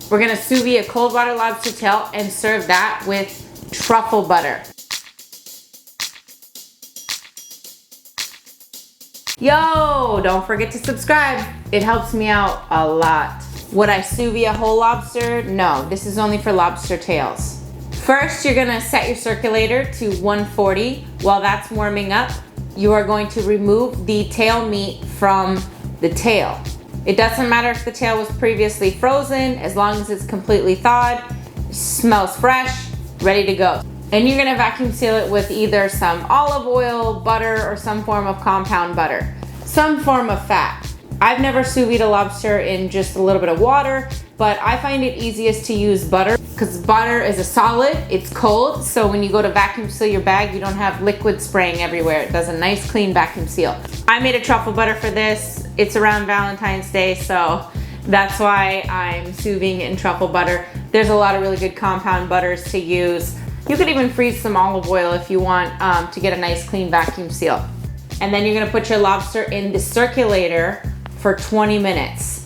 We're gonna sous vide a cold water lobster tail and serve that with truffle butter. Yo, don't forget to subscribe. It helps me out a lot. Would I sous vide a whole lobster? No, this is only for lobster tails. First, you're gonna set your circulator to 140. While that's warming up, you are going to remove the tail meat from the tail. It doesn't matter if the tail was previously frozen, as long as it's completely thawed, smells fresh, ready to go. And you're gonna vacuum seal it with either some olive oil, butter, or some form of compound butter. Some form of fat. I've never sous vide a lobster in just a little bit of water, but I find it easiest to use butter because butter is a solid, it's cold, so when you go to vacuum seal your bag, you don't have liquid spraying everywhere. It does a nice clean vacuum seal. I made a truffle butter for this. It's around Valentine's Day, so that's why I'm sous videing it in truffle butter. There's a lot of really good compound butters to use. You could even freeze some olive oil if you want to get a nice clean vacuum seal. And then you're gonna put your lobster in the circulator for 20 minutes.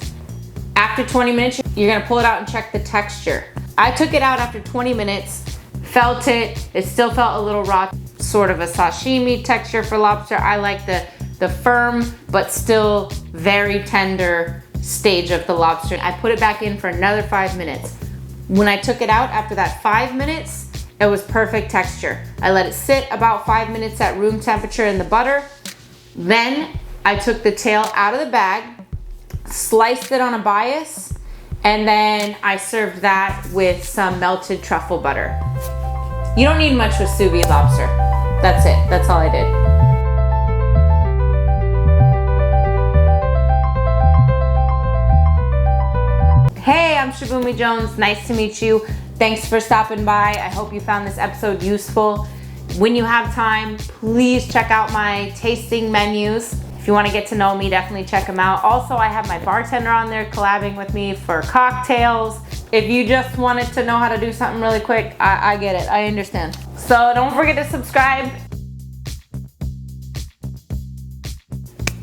After 20 minutes, you're gonna pull it out and check the texture. I took it out after 20 minutes, felt it still felt a little raw, sort of a sashimi texture for lobster. I like the firm, but still very tender stage of the lobster. I put it back in for another 5 minutes. When I took it out after that 5 minutes, it was perfect texture. I let it sit about 5 minutes at room temperature in the butter. Then I took the tail out of the bag, sliced it on a bias, and then I served that with some melted truffle butter. You don't need much with sous vide lobster. That's it, that's all I did. Hey, I'm Shibumi Jones, nice to meet you. Thanks for stopping by. I hope you found this episode useful. When you have time, please check out my tasting menus. If you want to get to know me, definitely check them out. Also, I have my bartender on there collabing with me for cocktails. If you just wanted to know how to do something really quick, I get it, I understand. So don't forget to subscribe.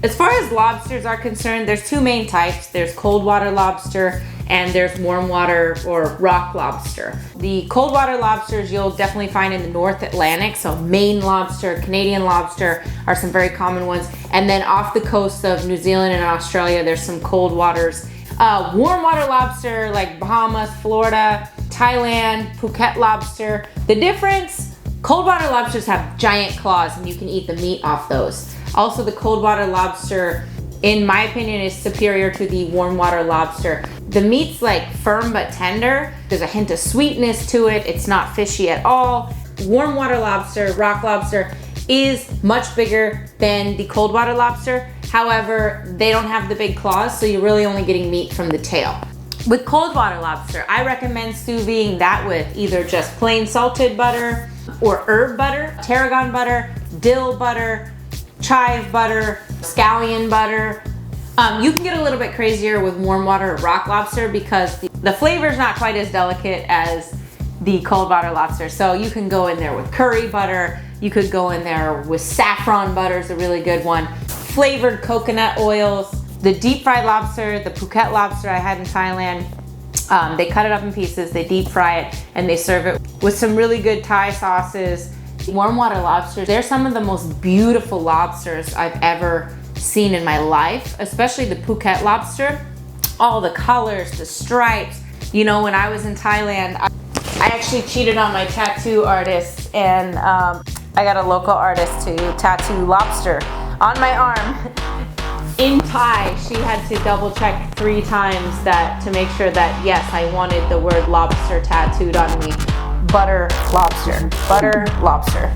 As far as lobsters are concerned, there's two main types. There's cold water lobster and there's warm water or rock lobster. The cold water lobsters you'll definitely find in the North Atlantic, so Maine lobster, Canadian lobster are some very common ones. And then off the coast of New Zealand and Australia, there's some cold waters. Warm water lobster like Bahamas, Florida, Thailand, Phuket lobster. The difference, cold water lobsters have giant claws and you can eat the meat off those. Also, the cold water lobster, in my opinion, is superior to the warm water lobster. The meat's like firm but tender. There's a hint of sweetness to it. It's not fishy at all. Warm water lobster, rock lobster, is much bigger than the cold water lobster. However, they don't have the big claws, so you're really only getting meat from the tail. With cold water lobster, I recommend sous videing that with either just plain salted butter or herb butter, tarragon butter, dill butter, chive butter, scallion butter. You can get a little bit crazier with warm water rock lobster because the flavor is not quite as delicate as the cold water lobster. So you can go in there with curry butter. You could go in there with saffron butter is a really good one. Flavored coconut oils. The deep fried lobster, the Phuket lobster I had in Thailand, they cut it up in pieces, they deep fry it, and they serve it with some really good Thai sauces. Warm water lobsters, they're some of the most beautiful lobsters I've ever seen in my life, especially the Phuket lobster. All the colors, the stripes. You know, when I was in Thailand, I actually cheated on my tattoo artist and I got a local artist to tattoo lobster on my arm. In Thai, she had to double check 3 times that to make sure that yes, I wanted the word lobster tattooed on me. Butter lobster, butter lobster.